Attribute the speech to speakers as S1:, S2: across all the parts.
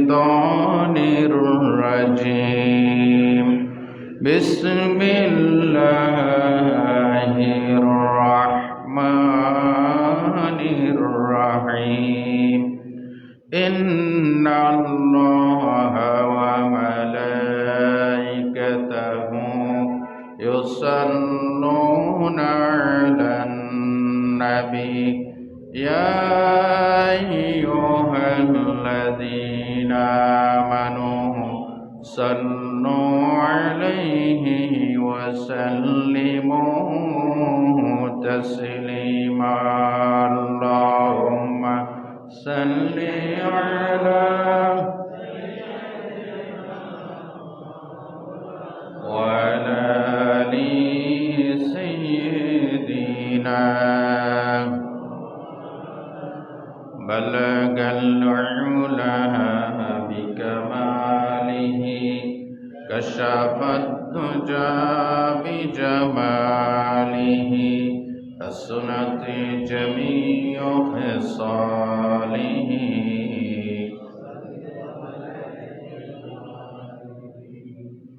S1: الشيطان الرجيم بسم الله الرحمن الرحيم إن الله وملائكته يصلون على النبي يا أيها الذين آمنوا صلوا عليه وسلموا تسليما اللهم صل على وعلى آل سيدنا بلغ العلا بكماله كشف الدجى بجماله حسنت جميع خصاله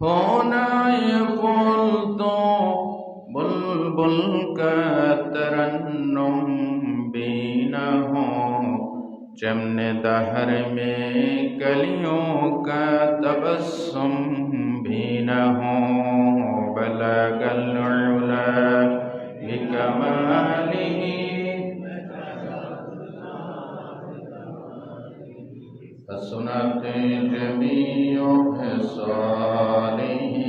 S1: होना ये बोल तो बुलबुल का तरन्नुम भी न हो जमने दहर में कलियों का तबस्सुम भी न हो बलगल उला बिकमालिही हसनत जमीउ खसालिही।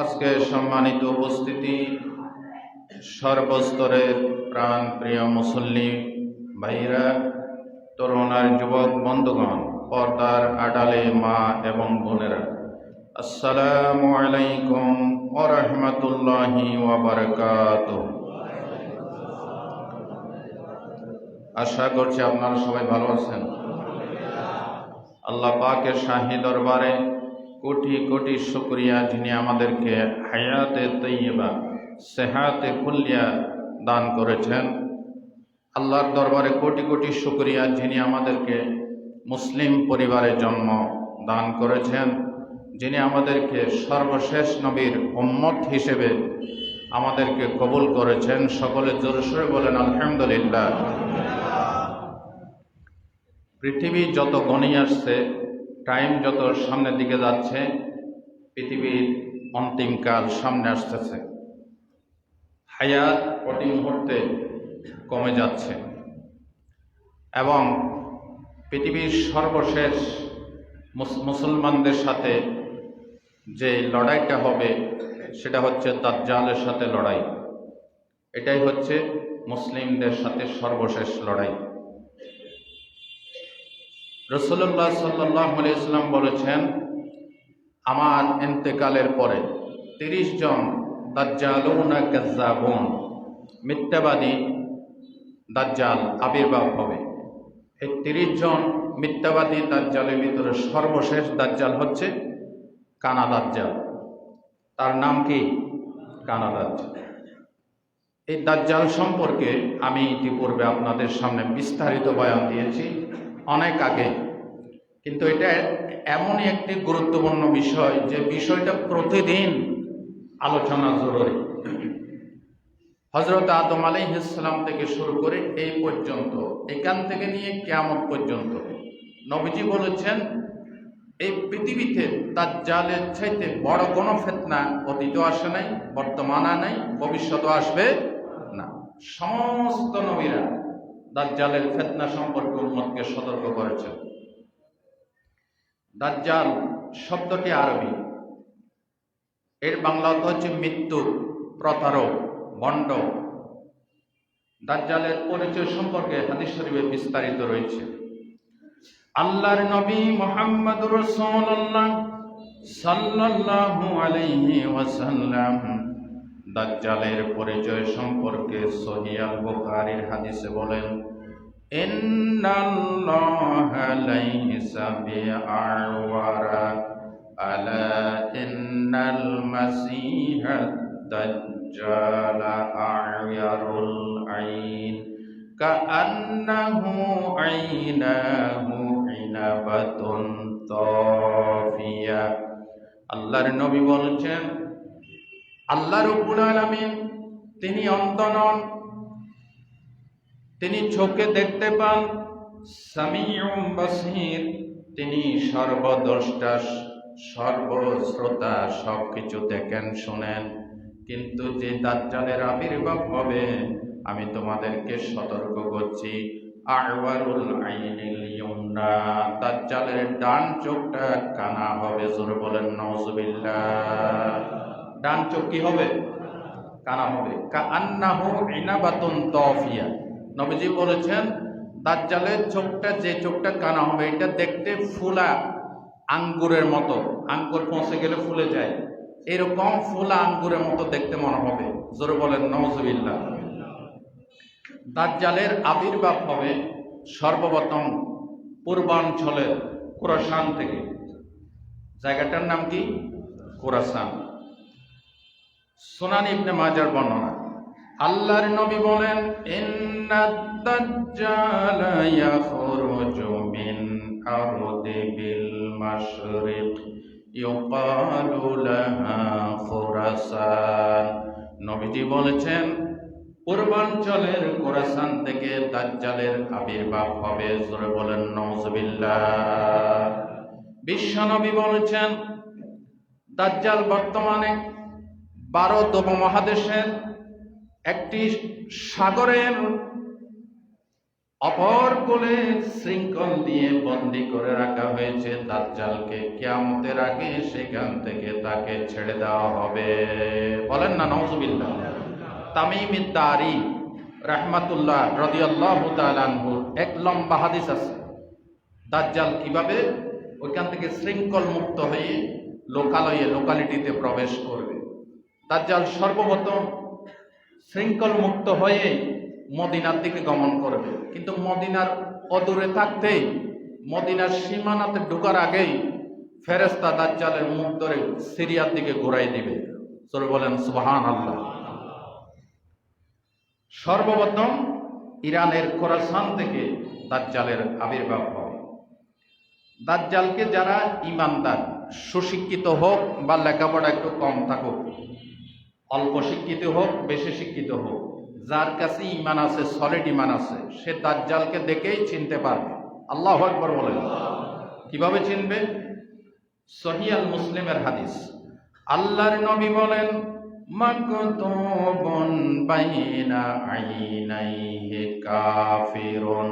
S1: আজকে সম্মানিত উপস্থিতি, সর্বস্তরের প্রাণ প্রিয় মুসল্লি ভাইরা, তরুণ আর যুবক বন্ধুগণ, পর্দার আড়ালে মা এবং বোনেরা, আসসালামু আলাইকুম ওয়া রাহমাতুল্লাহি ওয়া বারাকাতুহু। আশা করছি আপনারা সবাই ভালো আছেন। আল্লাহ পাকের শাহী দরবারে কোটি কোটি শুকরিয়া, যিনি আমাদেরকে হায়াতে তৈয়বা সেহাতে কুল্লিয়া দান করেছেন। আল্লাহর দরবারে কোটি কোটি শুকরিয়া, যিনি আমাদেরকে মুসলিম পরিবারে জন্ম দান করেছেন, যিনি আমাদেরকে সর্বশেষ নবীর উম্মত হিসেবে আমাদেরকে কবুল করেছেন। সকলে জোরে সোরে বলেন আলহামদুলিল্লাহ। পৃথিবী যত গণিয়ে আসছে, টাইম যত সামনের দিকে যাচ্ছে, পৃথিবীর অন্তিমকাল সামনে আসতেছে, হায়াত প্রতি মুহূর্তে কমে যাচ্ছে এবং পৃথিবীর সর্বশেষ মুসলমানদের সাথে যে লড়াইটা হবে সেটা হচ্ছে দাজ্জালের সাথে লড়াই। এটাই হচ্ছে মুসলিমদের সাথে সর্বশেষ লড়াই। রাসূলুল্লাহ সাল্লাল্লাহু আলাইহি ওয়াসাল্লাম বলেছেন, আমার ইন্তেকালের পরে 30 জন দাজ্জালুনা কাজ্জাবুন, মিথ্যাবাদী দাজ্জাল আবির্ভাব হবে। এই 30 জন মিথ্যাবাদী দাজ্জালের ভিতরে সর্বশেষ দাজ্জাল হচ্ছে কানা দাজ্জাল। তার নাম কি? কানা দাজ্জাল। এই দাজ্জাল সম্পর্কে আমি ইতিপূর্বে আপনাদের সামনে বিস্তারিত বয়ান দিয়েছি অনেক আগে, কিন্তু এটা এমনই একটি গুরুত্বপূর্ণ বিষয় যে বিষয়টা প্রতিদিন আলোচনা জরুরি। হযরত আদম আলাইহিস সালাম থেকে শুরু করে এই পর্যন্ত, এখান থেকে নিয়ে কিয়ামত পর্যন্ত নবীজি বলেছেন, এই পৃথিবীতে দাজ্জালের চাইতে বড় কোনো ফিতনা অতীতও আসে নাই, বর্তমানে নাই, ভবিষ্যতেও আসবে না। সমস্ত নবীরা দাজ্জালের ফিতনা সম্পর্কে উম্মতকে সতর্ক করেছেন। দাজ্জাল শব্দটি আরবি, এর বাংলা অর্থ হচ্ছে মৃত্যু, প্রতারক, ভণ্ড। দাজ্জালের পরিচয় সম্পর্কে হাদিস শরীফে বিস্তারিত রয়েছে। আল্লাহর নবী মুহাম্মদুর রাসূলুল্লাহ সাল্লাল্লাহু আলাইহি ওয়াসাল্লাম দাজ্জালের পরিচয় সম্পর্কে সহিহ আল বুখারীর হাদিসে বলেন, ইন্নাল্লাহা লাইসা বিআওয়ারা আলা ইন্নাল মাসীহা দাজ্জাল আ'য়ারুল আইন কাআন্নাহু আইনাহু ইনাবাতুন তাফিয়া। আল্লাহর নবী বলছেন, আল্লাহ রাব্বুল আলামিন তিনি অন্ধ নন, তিনি চোখে দেখতে পান, সামিউম বাসীর, তিনি সর্বদ্রষ্টা সর্বশ্রোতা, সবকিছু দেখেন শোনেন। কিন্তু যে দাজ্জালের আবির্ভাব হবে, আমি তোমাদেরকে সতর্ক করছি, আ'ওয়ারুল আইনিল ইয়ুমনা, দাজ্জালের ডান চোখটা কানা হবে। জোরে বলেন নাউজুবিল্লাহ। ডান চোখ কি হবে? কানা হবে। কাআন্নাহু ইনাবাতুন তাফিয়া। নবীজি বলেছেন, দাজ্জালের চোখটা, যে চোখটা কানা হবে, এটা দেখতে ফুলা আঙ্গুরের মতো। আঙ্গুর পৌঁছে গেলে ফুলে যায়, এরকম ফুলা আঙ্গুরের মতো দেখতে মনে হবে। জোরে বলেন নাউজুবিল্লাহ। দাজ্জালের আবির্ভাব হবে সর্বপ্রথম পূর্বাঞ্চলের খোরাসান থেকে। জায়গাটার নাম কি? খোরাসান। সুনান ইবনে মাজার বর্ণনা। আল্লাহর নবী বলেন, ইন্নাদ দাজ্জালা ইয়াখরুজু মিন আরদি বিল মাশরিক ইউকালু লাহা খোরাসান। নবীজি বলেছেন, পূর্বাঞ্চলের খোরাসান থেকে দাজ্জালের আবির্ভাব হবে। জোরে বলেন নাউজুবিল্লাহ। বিশ্বনবী বলেছেন, দাজ্জাল বর্তমানে ভারত উপমহাদেশের একটি সাগরের অপর কোলে শৃঙ্খল দিয়ে বন্দী করে রাখা হয়েছে। দাজ্জালকে কিয়ামতের আগে সেখান থেকে তাকে ছেড়ে দেওয়া হবে। বলেন না নাউজুবিল্লাহ। তামিম দারি রাহমাতুল্লাহ রাদিয়াল্লাহু তাআলা আনহু এক লম্বা হাদিস আছে, দাজ্জাল কিভাবে ওইখান থেকে শৃঙ্খল মুক্ত হয়ে লোকালিটিতে প্রবেশ করবে। দাজ্জাল সর্বপ্রথম শৃঙ্খল মুক্ত হয়ে মদিনার দিকে গমন করবে, কিন্তু মদিনার অদূরে থাকতেই, মদিনার সীমানাতে ঢোকার আগেই ফেরেশতা দাজ্জালের মুখ ধরে সিরিয়ার দিকে ঘুরাই দিবে। সরে বলেন সুবহানাল্লাহ। সর্বপ্রথম ইরানের খোরাসান থেকে দাজ্জালের আবির্ভাব হবে। দাজ্জালকে যারা ঈমানদার, সুশিক্ষিত হোক বা লেখাপড়া একটু কম থাকুক, অল্প শিক্ষিত হোক বেশি শিক্ষিত হোক, যার কাছে ঈমান আছে, সলিড ঈমান আছে, সে দাজ্জালকে দেখেই চিনতে পারবে। আল্লাহু আকবার বলেন। কিভাবে চিনবে? সহিহ আল মুসলিমের হাদিস। আল্লাহর নবী বলেন, মাকতুবুন বাইনা আইনাইহি কাফিরুন।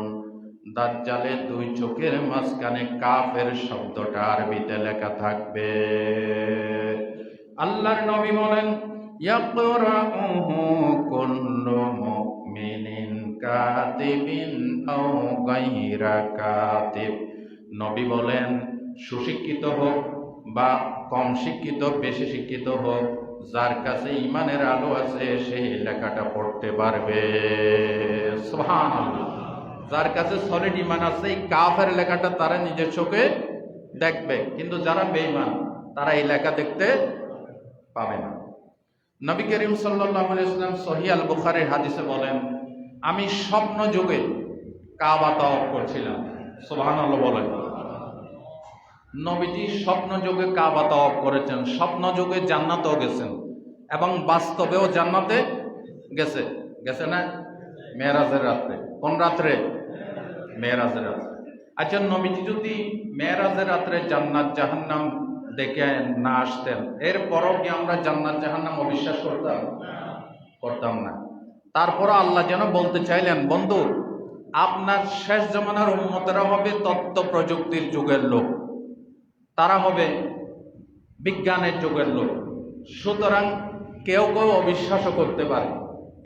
S1: দাজ্জালের দুই চোখের মাঝখানে কাফের শব্দটা আরবিতে লেখা থাকবে। আল্লাহর নবী বলেন, ইয়াকরাউহু কুল্লু মুমিনিন কাতিবিন আও গায়রা কাতিব। নবী বলেন, সুশিক্ষিত হোক বা কম শিক্ষিত, বেশি শিক্ষিত হোক, যার কাছে ঈমানের আলো আছে সে লেখাটা পড়তে পারবে। সুবহানাল্লাহ। যার কাছে সলিড ঈমান আছে, এই কাফের লেখাটা তারা নিজের চোখে দেখবে, কিন্তু যারা বেঈমান তারা এই লেখা দেখতে পাবে না। নবী করিম সাল্লাল্লাহু আলাইহি ওয়াসাল্লাম সহিহ আল বুখারীর হাদিসে বলেন, আমি স্বপ্ন যুগে কাবা তাওয়াফ করছিলাম। সুবহানাল্লাহ বলেন। নবীজি স্বপ্ন যুগে কাবা তাওয়াফ করেছেন, স্বপ্ন যুগে জান্নাতেও গেছেন এবং বাস্তবেও জান্নাতে গেছে না? মেরাজের রাত্রে। কোন রাত্রে? মেরাজের রাত্রে। আচ্ছা, নবীজি যদি মেরাজের রাত্রে জান্নাত জাহান্নাম দেখে না আসতেন, এরপরও কি আমরা জান্নাত জাহান্নাম অবিশ্বাস করতাম না? তারপর আল্লাহ যেন বলতে চাইলেন, বন্ধু, আপনার শেষ জামানার উম্মতেরা হবে তথ্য প্রযুক্তির যুগের লোক, তারা হবে বিজ্ঞানের যুগের লোক, সুতরাং কেউ কেউ অবিশ্বাসও করতে পারে।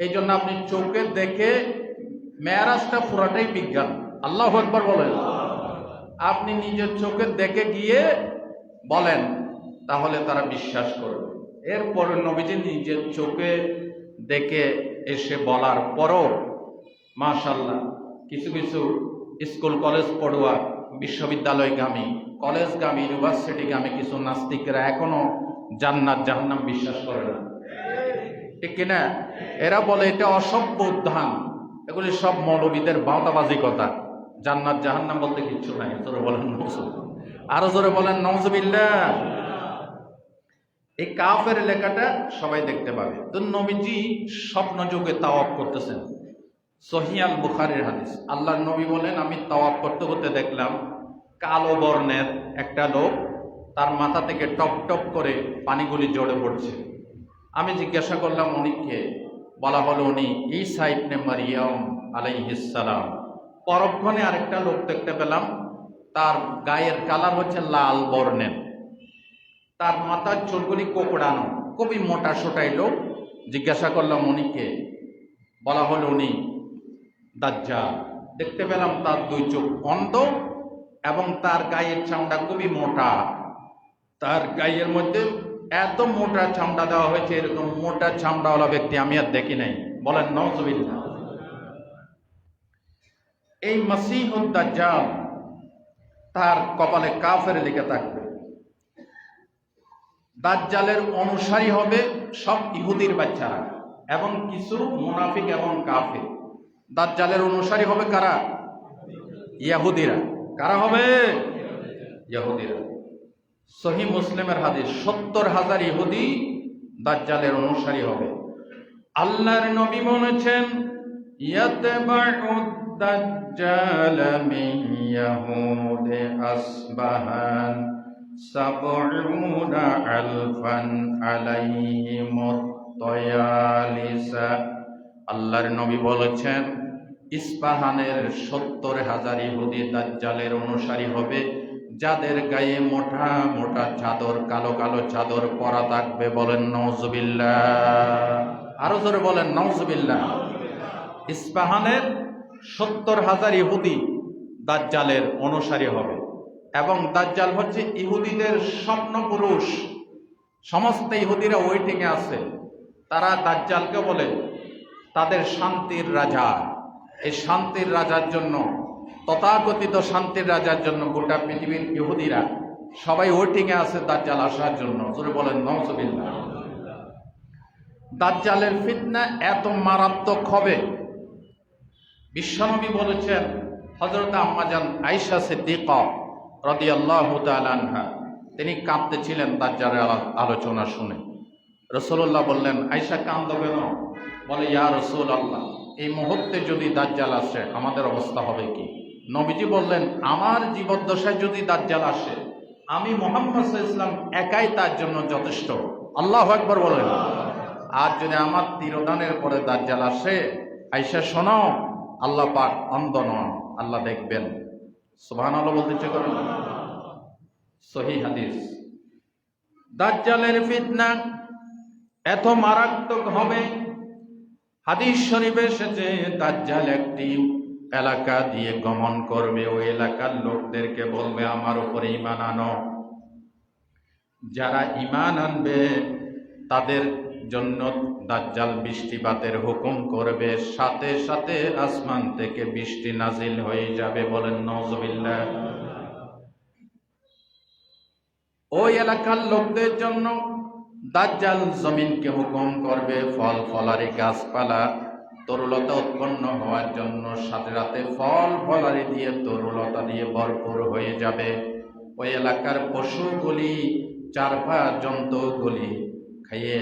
S1: এই জন্য আপনি চোখে দেখে, মেরাজটা পুরাটাই বিজ্ঞান। আল্লাহু আকবার বলেন। আপনি নিজের চোখে দেখে গিয়ে বলেন, তাহলে তারা বিশ্বাস করবে। এরপরে নবীজি নিজের চোখে দেখে এসে বলার পরও মাশাআল্লাহ কিছু কিছু স্কুল কলেজ পড়ুয়া, বিশ্ববিদ্যালয়গামী, কলেজগামী, ইউনিভার্সিটিগামী কিছু নাস্তিকরা এখনো জান্নাত জাহান্নাম বিশ্বাস করে না, ঠিক কিনা? এরা বলে এটা অসভ্য উদ্যান, এগুলি সব মৌলবীদের বাঁতাবাজি কথা। জান্নাত জাহান্নাম বলতে কিচ্ছু নাই। জোরে বলেন নাউজুবিল্লাহ, আরো জোরে বলেন নাউজুবিল্লাহ। এই কাফের লেখাটা সবাই দেখতে পাবে। তো নবীজি স্বপ্ন যুগে তাওয়াফ করতেছেন, সহিহ আল বুখারীর হাদিস। আল্লাহর নবী বলেন, আমি তাওয়াফ করতে করতে দেখলাম কালো বর্ণের একটা লোক, তার মাথা থেকে টপ টপ করে পানিগুলি জড়ে পড়ছে। আমি জিজ্ঞাসা করলাম উনি কে? বলা হলো উনি ঈসা ইবনে মারইয়াম আলাইহিস সালাম। পরক্ষণে আরেকটা লোক দেখতে পেলাম, তার গায়ের কালার হচ্ছে লাল বর্ণের, তার মাথার চুলগুলি কোকড়ানো, খুবই মোটা সোটাই লোক। জিজ্ঞাসা করলাম উনি কে? বলা হলো উনি দাজ্জাল। দেখতে পেলাম তার দুই চোখ অন্ধ এবং তার গায়ের চামড়া খুবই মোটা। তার গায়ের মধ্যে এত মোটা চামড়া দেওয়া হয়েছে, এরকম মোটা চামড়াওয়ালা ব্যক্তি আমি আর দেখি নাই। বলেন নাউজুবিল্লাহ। এই মাসীহুদ দাজ্জাল, তার কপালে কাফের লেখা থাকবে। দাজ্জালের অনুসারী হবে সব ইহুদির বাচ্চারা এবং কিছু মুনাফিক এবং কাফের। দাজ্জালের অনুসারী হবে কারা? ইহুদিরা। কারা হবে? ইহুদিরা। সহিহ মুসলিমের হাদিস, 70,000 ইহুদি দাজ্জালের অনুসারী হবে। আল্লাহর নবী বলেছেন, ইয়াতবাউদ দাজ্জাল মিন ইয়াহুদি আসবাহান 70 আলফান আলাইহিমুত তায়ালিসা। আল্লাহর নবী বলেছেন, ইস্পাহানের 70,000 ইহুদি দাজ্জালের অনুসারী হবে, যাদের গায়ে মোটা মোটা চাদর, কালো কালো চাদর পরা থাকবে। বলেন নাউজুবিল্লাহ, আরো জোরে বলেন নাউজুবিল্লাহ। ইস্পাহানের 70,000 ইহুদি দাজ্জালের অনুসারী হবে এবং দাজ্জাল হচ্ছে ইহুদিদের স্বপ্ন পুরুষ। সমস্ত ইহুদিরা ওয়েটিংয়ে আছে। তারা দাজ্জালকে বলে তাদের শান্তির রাজা। এই শান্তির রাজার জন্য, তথাকথিত শান্তির রাজার জন্য গোটা পৃথিবীর ইহুদিরা সবাই ওয়েটিংয়ে আছে দাজ্জাল আসার জন্য। জোরে বলেন নাউজুবিল্লাহ। দাজ্জালের ফিতনা এত মারাত্মক হবে, বিশ্বনবী বলেছেন, হযরত আম্মাজান আয়েশা সিদ্দিকা রাদিয়াল্লাহু তাআলা আনহা, তিনি কাঁদতেছিলেন দাজ্জালের আলোচনা শুনে। রাসূলুল্লাহ বললেন, আয়েশা কাঁদো কেন? বলে, ইয়া রাসূলুল্লাহ, এই মুহূর্তে যদি দাজ্জাল আসে আমাদের অবস্থা হবে কি? নবীজি বললেন, আমার জীবদ্দশায় যদি দাজ্জাল আসে, আমি মুহাম্মদ সাল্লাল্লাহু আলাইহি ওয়াসাল্লাম একাই তার জন্য যথেষ্ট। আল্লাহু আকবার বলেন। আর যদি আমার তিরোধানের পরে দাজ্জাল আসে, আয়েশা শোনো, আল্লাহ পাক অন্ধ নন, আল্লাহ দেখবেন। সুবহানাল্লাহ বলতে ইচ্ছে করেন? সহিহ হাদিস। দাজ্জালের ফিতনা এত মারাত্মক হবে, হাদিস শরীফে এসেছে, দাজ্জাল একটি এলাকা দিয়ে গমন করবে। ওই এলাকার লোকদেরকে বলবে, আমার উপরে ঈমান আনো। যারা ঈমান আনবে তাদের জন্য দাজ্জাল বৃষ্টিপাতের হুকুম করবে, সাথে সাথে আসমান থেকে বৃষ্টি নাজিল হয়ে যাবে। বলেন নাউজুবিল্লাহ। ওই এলাকার লোকদের জন্য দাজ্জাল জমিনকে হুকুম করবে ফল ফলারি গাছপালা তরুলতা উৎপন্ন হওয়ার জন্য, সাথে সাথে ফল ফলারি দিয়ে তরুলতা দিয়ে ভরপুর হয়ে যাবে। ওই এলাকার পশুগুলি, চারপা জন্তুগুলি খাইয়ে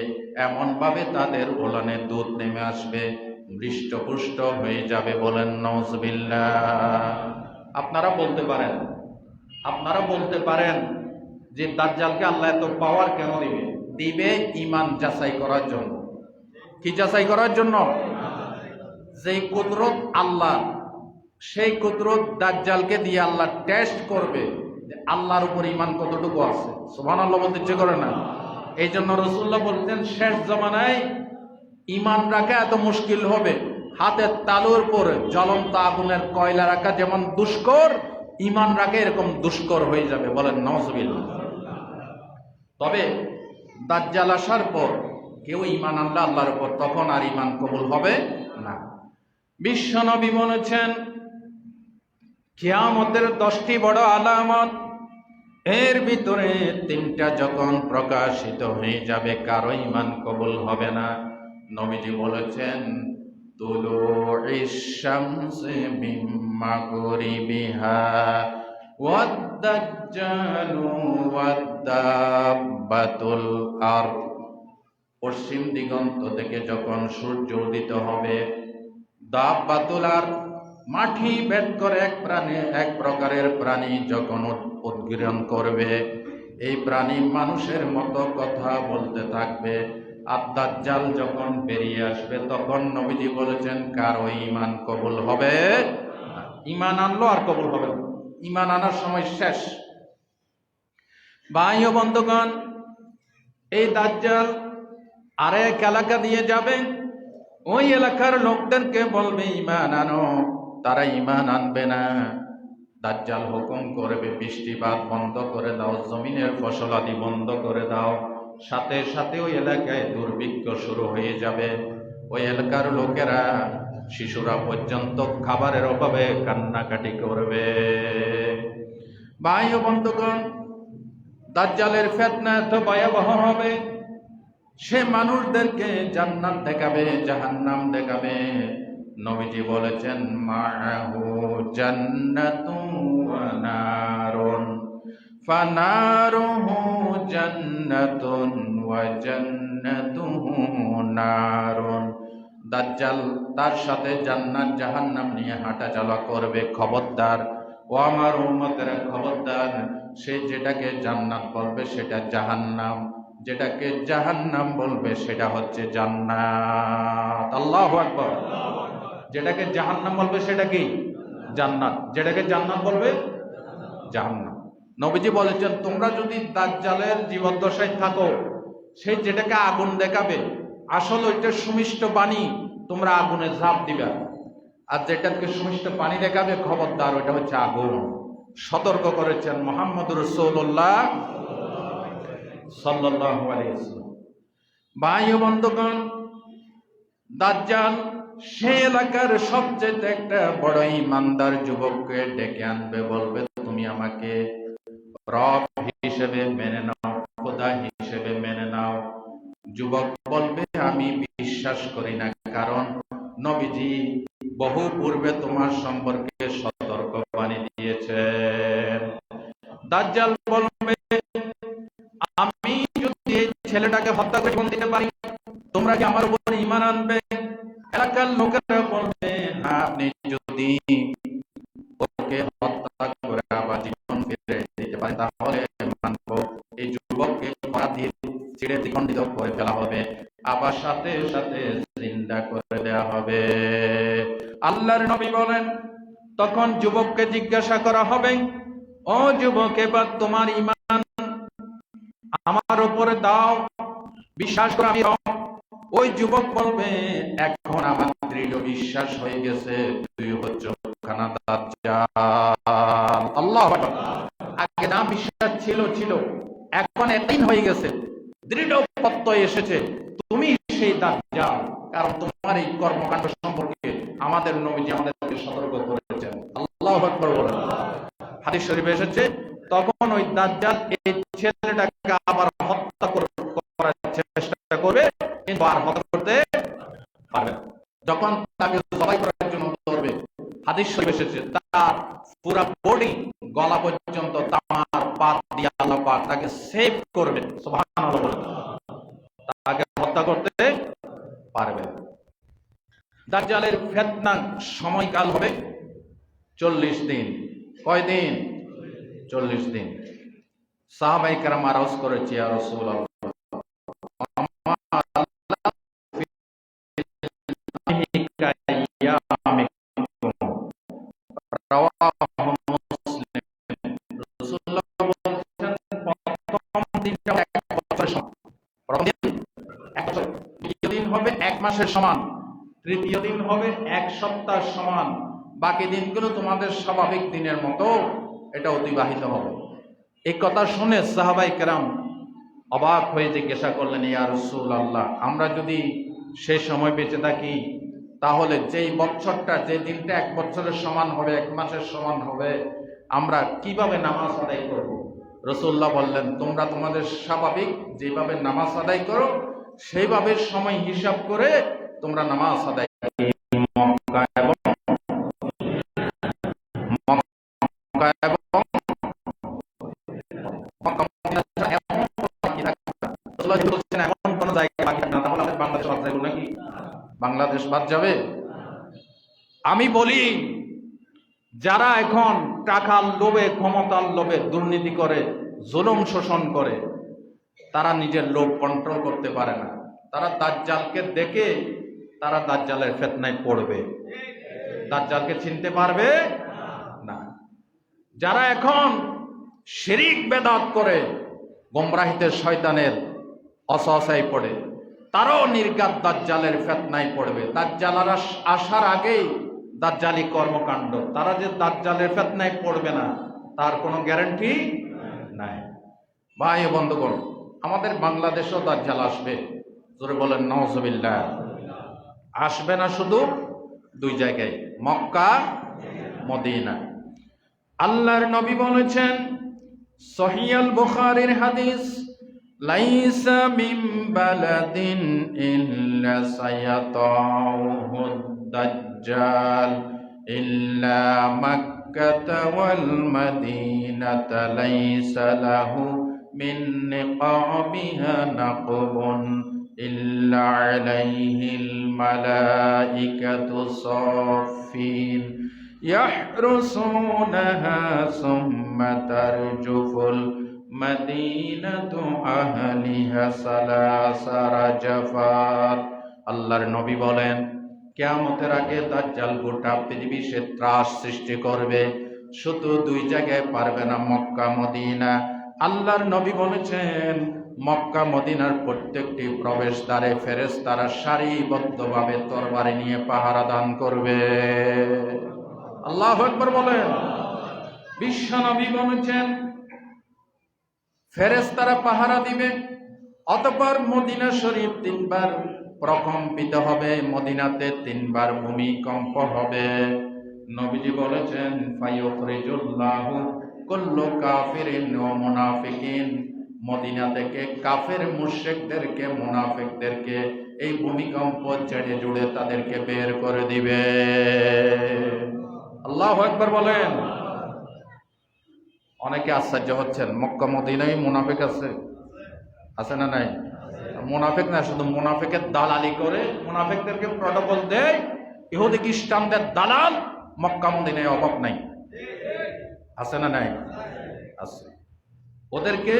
S1: এমনভাবে তাদের ওলানে দুধ নেমে আসবে, হৃষ্টপুষ্ট হয়ে যাবে। বলেন নাউজুবিল্লাহ। আপনারা বলতে পারেন যে দাজ্জালকে আল্লাহ এত পাওয়ার কেন দিবে? দিবে ঈমান যাচাই করার জন্য। কি যাচাই করার জন্য? যে কুদরত আল্লাহ, সেই কুদরত দাজ্জালকে দিয়ে আল্লাহ টেস্ট করবে যে আল্লাহর উপর ঈমান কতটুকু আছে। সুবহানাল্লাহ বলতে ইচ্ছে করে না? এই জন্য রাসূলুল্লাহ বলতেন, শেষ জামানায় ঈমান রাখা এত মুশকিল হবে, হাতের তালুর পরে জ্বলন্ত আগুনের কয়লা রাখা যেমন দুষ্কর, ঈমান রাখা এরকম দুষ্কর হয়ে যাবে। বলেন নাউজুবিল্লাহ। তবে দাজ্জাল আসার পর কেউ ঈমান আনলে আল্লাহর উপর, তখন আর ঈমান কবুল হবে না। বিশ্বনবী বলেছেন, কিয়ামতের 10টি বড় আলামত, এর ভিতরে 3টা যখন প্রকাশিত হয়ে যাবে, কারো ঈমান কবুল হবে না। নবীজি বলেছেন, তুলুইশ শামসি মিন মাগরিবিহা ওয়াদ-দাজ্জালু ওয়াদ-দাব্বাতুল আরদ। পশ্চিম দিগন্ত থেকে যখন সূর্য উদিত হবে, দাব্বাতুল আরদ মাটি ভেদ করে এক প্রকারের প্রাণী যখন উদ্গীরণ করবে, এই প্রাণী মানুষের মতো কথা বলতে থাকবে। আর দাজ্জাল যখন বেরিয়ে আসবে, তখন নবীজি বলেছেন কারো ঈমান কবুল হবে? ঈমান আনলো আর কবুল হবে না, ঈমান আনার সময় শেষ। ভাই ও বন্ধুগণ, এই দাজ্জাল আরেক এলাকা দিয়ে যাবে, ওই এলাকার লোকদেরকে বলবে ঈমান আনো, তারা ঈমান আনবে না। দাজ্জাল হুকুম করবে বৃষ্টিপাত বন্ধ করে দাও, জমিনের ফসলাদি বন্ধ করে দাও। সাথে সাথে ওই এলাকায় দুর্ভিক্ষ শুরু হয়ে যাবে। ওই এলাকার লোকেরা, শিশুরা পর্যন্ত খাবারের অভাবে কান্নাকাটি করবে। ভাই ও বন্ধুগণ, দাজ্জালের ফিতনা এত ভয়াবহ হবে, সে মানুষদেরকে জান্নাত দেখাবে, জাহান্নাম দেখাবে। নবীজি বলেছেন মাহু জান্নাতুন ওয়া নারুন ফানারুহু জান্নাতুন ওয়া জান্নাতুহু নারুন। দাজ্জাল তার সাথে জান্নাত জাহান্নাম নিয়ে হাঁটাচলা করবে। খবরদার ও আমার উম্মতেরা, খবরদার, সে যেটাকে জান্নাত বলবে সেটা জাহান্নাম, যেটাকে জাহান্নাম বলবে সেটা হচ্ছে জান্নাত। আল্লাহু আকবার। যেটাকে জাহান্নাম বলবে সেটা কি? জান্নাত। যেটাকে জান্নাত বলবে জাহান্নাম। নবীজি বলেছেন তোমরা যদি দাজ্জালের জীবদ্দশায় থাকো, সে যেটাকে আগুন দেখাবে, আসলে ওইটা সুমিষ্ট পানি, তোমরা আগুনে ঝাঁপ দিবে। আর যেটাকে সুমিষ্ট পানি দেখাবে, খবরদার, ওইটা হচ্ছে আগুন। সতর্ক করেছেন মুহাম্মদুর রাসূলুল্লাহ সাল্লাল্লাহু আলাইহি ওয়াসাল্লাম। ভাই ও বন্ধুগণ, দাজ্জাল সে এলাকার সবচেয়ে একটা বড় ঈমানদার যুবককে ডেকে আনবে, বলবে তুমি আমাকে রব হিসেবে মেনে নাও, খোদা হিসেবে মেনে নাও। যুবক বলবে আমি বিশ্বাস করি না, কারণ নবীজি বহু পূর্বে তোমার সম্পর্কে সতর্কবাণী দিয়েছেন। দাজ্জাল বলবে আমি যদি এই ছেলেটাকে হত্যা করে জীবন দিতে পারি, তোমরা কি আমার উপর ঈমান আনবে? এলাকার লোকেরা বলবে আপনি যদি ওকে হত্যা করে আবার জীবন ফিরে দিতে পারেন তাহলে মানব। এই যুবককে অপরাধী ছিঁড়ে দ্বিখণ্ডিত করে ফেলা হবে, আবার সাথে সাথে জিন্দা করে দেওয়া হবে। আল্লাহর নবী বলেন তখন যুবককে জিজ্ঞাসা করা হবে, ও যুবক, এবার তোমার ঈমান আমার উপরে দাও, বিশ্বাস করে আমি। ওই যুবক বলবে এখন আমার দৃঢ় বিশ্বাস হয়ে গেছে তুই হচ্ছে খানা দাজ্জাল। আল্লাহু আকবার। আগে না বিশ্বাস ছিল, এখন একদিন হয়ে গেছে, দৃঢ় প্রত্যয় এসেছে তুমি সেই দাজ্জাল, কারণ তোমার এই কর্মকাণ্ড সম্পর্কে আমাদের নবীজি আমাদেরকে সতর্ক করেছেন। আল্লাহু আকবার বলেন। হাদিস শরীফে এসেছে তখন ওই দাজ্জাল এই ছেলেটাকে আবার হত্যা করার চেষ্টা করবে, কিন্তু আর হত্যা করতে পারবে না। যখন তাকে জবাই করার জন্য ধরবে, হাদিস শরীফে এসেছে তার পুরো বডি গলা পর্যন্ত তামার পাত দিয়ে আল্লাহ পাক তাকে সেভ করবে। সুবহানাল্লাহ বলেন। তাকে হত্যা করতে পারবে। দাজ্জালের ফিতনা সময়কাল হবে 40 দিন। কয়দিন? 40 দিন। সাহাবায়ে কেরাম আরজ করেছে, ইয়া রাসূলুল্লাহ, মাসের সমান, তৃতীয় দিন হবে 1 সপ্তাহ সমান, বাকি দিনগুলো তোমাদের স্বাভাবিক দিনের মতো এটা অতিবাহিত হবে। এই কথা শুনে সাহাবায়ে কেরাম অবাক হয়ে জিজ্ঞাসা করলেন, ইয়া রাসূলুল্লাহ, আমরা যদি সেই সময় বেঁচে থাকি তাহলে যেই বছরটা, যে দিনটা 1 বছরের সমান হবে, 1 মাসের সমান হবে, আমরা কিভাবে নামাজ আদায় করব? রাসূলুল্লাহ বললেন, তোমরা তোমাদের স্বাভাবিক যেভাবে নামাজ আদায় করো সেইভাবে সময় হিসাব করে তোমরা নামাজ আদায় করো। মক্কা এবং মক্কা এবং মক্কা এমন কোন জায়গা বাকি না, তাহলে বাংলাদেশ বাদ যাবে নাকি? বাংলাদেশ বাদ যাবে? আমি বলি, যারা এখন টাকার লোভে, ক্ষমতার লোভে দুর্নীতি করে, জুলুম শোষণ করে, তারা নিজের লোভ কন্ট্রোল করতে পারে না। তারা দাজ্জালকে দেখে তারা দাজ্জালের ফিতনায় পড়বে। দাজ্জালকে চিনতে পারবে না। যারা এখন শিরিক বেদাত করে গোমরাহিতে শয়তানের অসওয়াসায় পড়ে, তারাও নির্ঘাত দাজ্জালের ফিতনায় পড়বে। দাজ্জাল আসার আগেই দাজ্জালি কর্মকাণ্ড, তারা যে দাজ্জালের ফিতনায় পড়বে না তার কোনো গ্যারান্টি নাই। ভাই বন্ধুগণ, আমাদের বাংলাদেশেও দাজ্জাল আসবে। জোরে বলেন নাউজুবিল্লাহ। আসবে না শুধু দুই জায়গায়, মক্কা, মদিনা। আল্লাহর নবী বলেছেন, সহিহ আল বুখারীর হাদিস, লাইসা মিন বালাদিন ইল্লা সায়াতাহু দাজ্জাল ইল্লা মাক্কাতা ওয়াল মাদিনাতা লাইসা লাহু মিন নিকাবিহা নাকবুন ইল্লা আলাইহিল মালাইকাতু সাফিন ইয়াহরুসুনাহা সুম্মা তারজুফুল মাদিনাতু আহলিহা সালাসা রাজফাত। আল্লাহর নবী বলেন, কিয়ামতের আগে দাজ্জাল গোটা পৃথিবীতে ত্রাস সৃষ্টি করবে, শুধু দুই জায়গায় পারবে না, মক্কা, মদিনা। আল্লাহর নবী বলেছেন, মক্কা মদিনার প্রত্যেকটি প্রবেশদ্বারে ফেরেশতারা সারিবদ্ধভাবে তরবারি নিয়ে পাহারা দান করবে। আল্লাহু আকবার বলেন। বিশ্ব নবী বলেছেন, ফেরেশতারা পাহারা দিবে, অতঃপর মদিনা শরীফ 3 বার প্রকম্পিত হবে, মদিনাতে 3 বার ভূমিকম্প হবে। নবীজি বলেছেন, ফায়ুখরিজুল্লাহু কুল্লু কাফিরিন ওয়া মুনাফিকিন, মদিনা থেকে কাফের মুশরিকদেরকে, মুনাফিকদেরকে এই ভূমিকম্প ছেড়ে জুড়ে তাদেরকে বের করে দিবে। আল্লাহু আকবার বলেন। অনেকে আশ্চর্য হচ্ছেন, মক্কা মদিনায় মুনাফিক আছে না নাই? মুনাফিক না, শুধু মুনাফিকের দালালি করে, মুনাফিকদেরকে প্রটোকল দেয়, ইহুদি খ্রিস্টানদের দালাল মক্কা মদিনায় অভাব নাই। আছে না নাই? আছে। ওদেরকে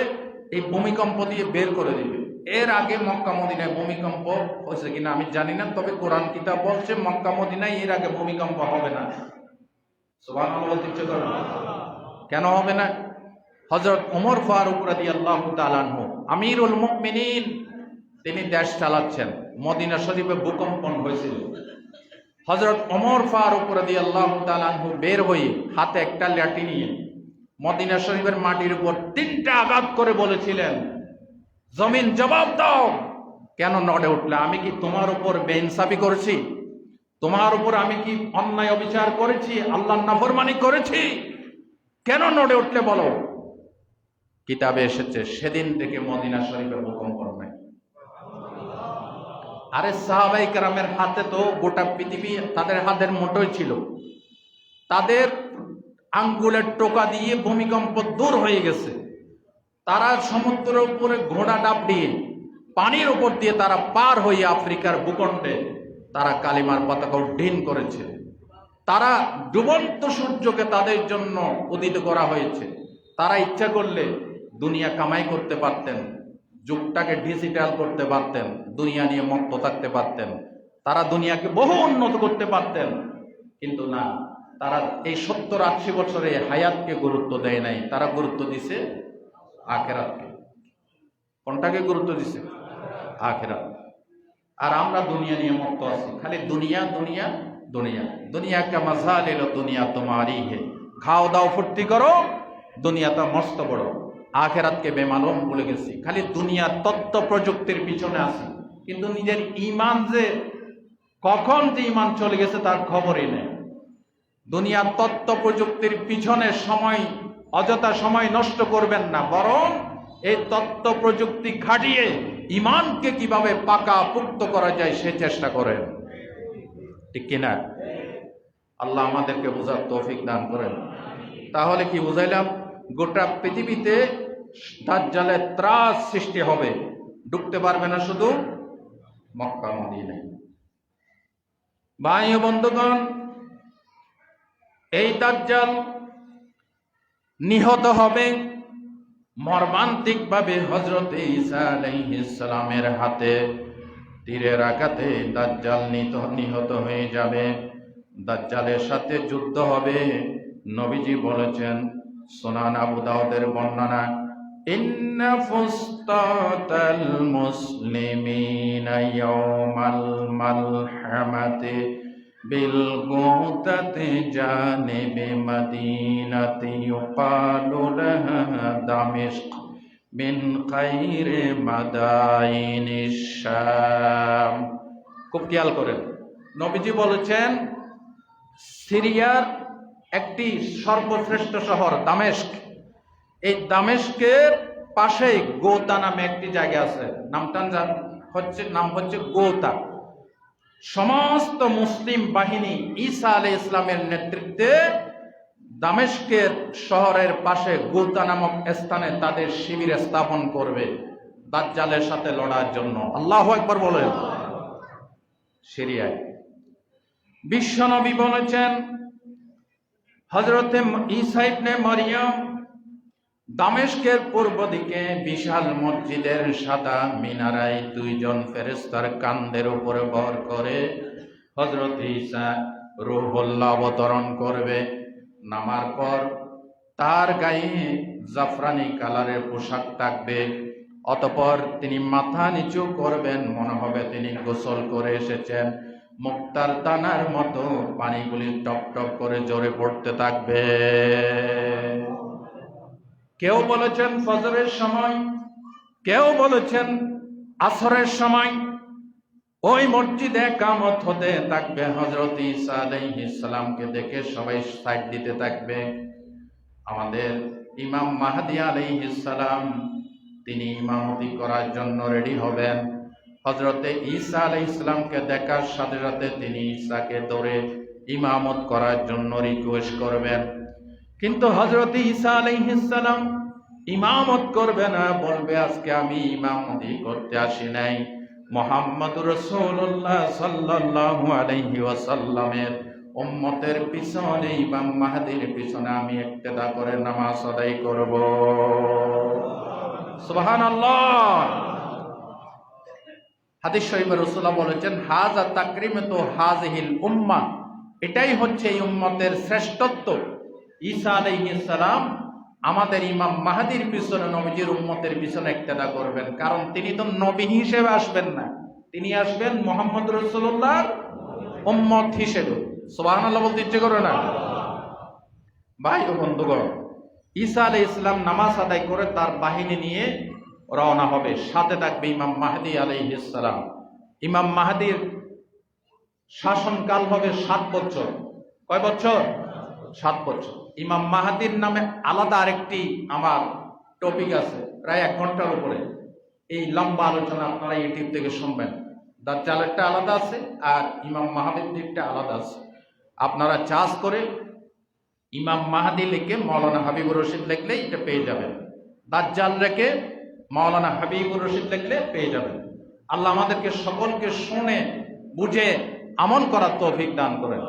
S1: এই ভূমিকম্প দিয়ে বের করে দিবে। এর আগে মক্কা মদিনায় ভূমিকম্প হয়েছে কিনা আমি জানি না, তবে কোরআন কিতাব বলছে মক্কা মদিনায় এর আগে ভূমিকম্প হবে না। সুবহানাল্লাহ বলতে ইচ্ছে করে না? কেন হবে না? হযরত ওমর ফারুক রাদিয়াল্লাহু তাআলা আনহু, আমিরুল মুমিনিন, তিনি দেশ চালাচ্ছেন। মদিনা শরীফে ভূকম্পন হয়েছিল। হযরত ওমর ফারুক রাদিয়াল্লাহু তাআলা আনহু বের হয়ে হাতে একটা লাঠি নিয়ে মদিনা শরীফের মাটির উপর 3টা আঘাত করে বলেছিলেন, জমিন জবাব দাও, কেন নড়ে উঠলে? আমি কি তোমার উপর বেইনসাফি করেছি? তোমার উপর আমি কি অন্যায় অবিচার করেছি? আল্লাহর নাফরমানি করেছি? কেন নড়ে উঠলে বলো? কিতাবে এসেছে, সেদিন থেকে মদিনা শরীফে ভূকম্পন নাই। আরে সাহাবায়ে কেরামের হাতে তো গোটা পৃথিবী তাদের হাতের মুঠোয় ছিল। তাদের আঙ্গুলের টোকা দিয়ে ভূমিকম্প দূর হয়ে গেছে। তারা সমুদ্রের উপরে ঘোড়া ডাবড়িয়ে পানির উপর দিয়ে তারা পার হয়ে আফ্রিকার ভূখণ্ডে তারা কালিমার পতাকা উড্ডীন করেছে। তারা ডুবন্ত সূর্যকে তাদের জন্য উদিত করা হয়েছে। তারা ইচ্ছা করলে দুনিয়া কামাই করতে পারতেন, যুগটাকে ডিজিটাল করতে পারতেন, দুনিয়া নিয়ে মত্ত থাকতে পারতেন, তারা দুনিয়াকে বহু উন্নত করতে পারতেন। কিন্তু না, তারা এই 70-80 বছরে হায়াতকে গুরুত্ব দেয় নাই, তারা গুরুত্ব দিছে আখিরাতকে। কোনটাকে গুরুত্ব দিছে? আখিরাত। আর আমরা দুনিয়া নিয়ে মত্ত আছি, খালি দুনিয়া দুনিয়া দুনিয়া। দুনিয়া কা মজা লেলো, দুনিয়া তোমারই হে। খাও দাও ফুর্তি করো, দুনিয়াটা মস্ত বড়। আখিরাতকে বেমালুম ভুলে গেছি, খালি দুনিয়ার তথ্য প্রযুক্তির পিছনে আছি, কিন্তু নিজের ঈমান যে কখন যে ঈমান চলে গেছে তার খবরই নেই। দুনিয়ার তথ্য প্রযুক্তির পিছনে সময়, অযথা সময় নষ্ট করবেন না, বরং এই তথ্য প্রযুক্তি খাটিয়ে ঈমানকে কিভাবে পাকা পুক্ত করা যায় সে চেষ্টা করেন। ঠিক কিনা? আল্লাহ আমাদেরকে বোঝার তৌফিক দান করেন। তাহলে কি বুঝাইলাম? গোটা পৃথিবীতে দাজ্জালের ত্রাস সৃষ্টি হবে, ঢুকতে পারবে না শুধু মক্কা মদিনায়। ভাই ও বন্ধুগণ, এই দাজ্জাল নিহত হবে মর্মান্তিকভাবে হযরত ঈসা আলাইহিস সালামের হাতে। তীরের আঘাতে দাজ্জাল নিহত হয়ে যাবে, দাজ্জালের সাথে যুদ্ধ হবে। নবীজি বলেছেন, সুনান আবু দাউদের বর্ণনা, ইন্না ফুস্তাতাল মুসলিমিনা ইয়াউমাল মালহামাতি বিল গুতাতি জানিবি মদিনাতি ইউকালু লাহা দামিশক মিন খাইরি মাদাইনিশ শাম। খুব খেয়াল করেন, নবীজি বলেছেন সিরিয়ার একটি সর্বশ্রেষ্ঠ শহর দামেস্ক, এই দামেস্কের পাশেই গোতা নামে একটি জায়গা আছে, নাম হচ্ছে গোতা। সমস্ত মুসলিম বাহিনী ঈসা আলাইহিস ইসলামের নেতৃত্বে দামেস্কের শহরের পাশে গোতা নামক স্থানে তাদের শিবির স্থাপন করবে দাজ্জালের সাথে লড়ার জন্য। আল্লাহু আকবার বলেন। সিরিয়ায় বিশ্বনবী বলেছেন, হযরতে ঈসা ইবনে মারইয়াম দামেস্কের পূর্ব দিকে বিশাল মসজিদের সাদা মিনারায় দুইজন ফেরেশতার কাঁধের উপরে ভর করে হযরত ঈসা রূহুল্লাহ অবতরণ করবে। নামার পর তার গায়ে জাফরানি কালারের পোশাক থাকবে। অতঃপর তিনি মাথা নিচু করবেন, মনে হবে তিনি গোসল করে এসেছেন। মুক্তার দানার মতো পানিগুলি টপ টপ করে ঝরে পড়তে থাকবে। কেউ বলেছেন ফজরের সময়, কেউ বলেছেন আসরের সময়। ওই মসজিদে কামত হতে থাকবে, হযরত ঈসা আলাইহিস সালামকে দেখে সবাই সাইড দিতে থাকবে। আমাদের ইমাম মাহদী আলাইহিস সালাম তিনি ইমামতি করার জন্য রেডি হবেন। হযরতে ঈসা আলাইহিস সালামকে দেখার সাথে সাথে তিনি ঈসাকে ধরে ইমামত করার জন্য রিকোয়েস্ট করবেন। কিন্তু হযরত ঈসা আলাইহিস সালাম ইমামত করবে না, বলবে আজকে আমি ইমামতি করতে আসি নাই, মুহাম্মদুর রাসূলুল্লাহ সাল্লাল্লাহু আলাইহি ওয়াসাল্লামের উম্মতের পিছনে ইমাম মাহদীর পিছনে আমি ইক্তেদা করে নামাজ আদায় করব। সুবহানাল্লাহ। হাদিস শরীফে রাসূলুল্লাহ বলেছেন, হাযা তাকরিমাতু হাযিহিল উম্মাহ, এটাই হচ্ছে এই উম্মতের শ্রেষ্ঠত্ব। ঈসা আলাইহিস সালাম আমাদের ইমাম মাহদীর পিছনে, নবীজির উম্মতের পিছনে ইক্তেদা করবেন, কারণ তিনি তো নবী হিসেবে আসবেন না, তিনি আসবেন মুহাম্মদ রাসূলুল্লাহর উম্মত হিসেবে। সুবহানাল্লাহ বলতে ইচ্ছে করে না? ভাই ও বন্ধুগণ, ঈসা আলাইহিস সালাম নামাজ আদায় করে তার বাহিনী নিয়ে রওনা হবে, সাথে থাকবে ইমাম মাহদী আলাইহিস সালাম। ইমাম মাহদীর শাসনকাল হবে 7 বছর। কয় বছর? 7 বছর। ইমাম মাহদীর নামে আলাদা আরেকটি আমার টপিক আছে, প্রায় 1 ঘন্টার উপরে। এই লম্বা আলোচনা আপনারা ইউটিউব থেকে শুনবেন। দাজ্জালেরটা আলাদা আছে আর ইমাম মাহদীরটা আলাদা আছে। আপনারা চার্জ করে ইমাম মাহদী লিখে মাওলানা হাবিবুর রশিদ লিখলে এটা পেয়ে যাবেন। দাজ্জাল রেখে মাওলানা হাবিবুর রশিদ লিখলে পেয়ে যাবেন। আল্লাহ আমাদেরকে সকলকে শুনে বুঝে আমল করার তৌফিক দান করেন।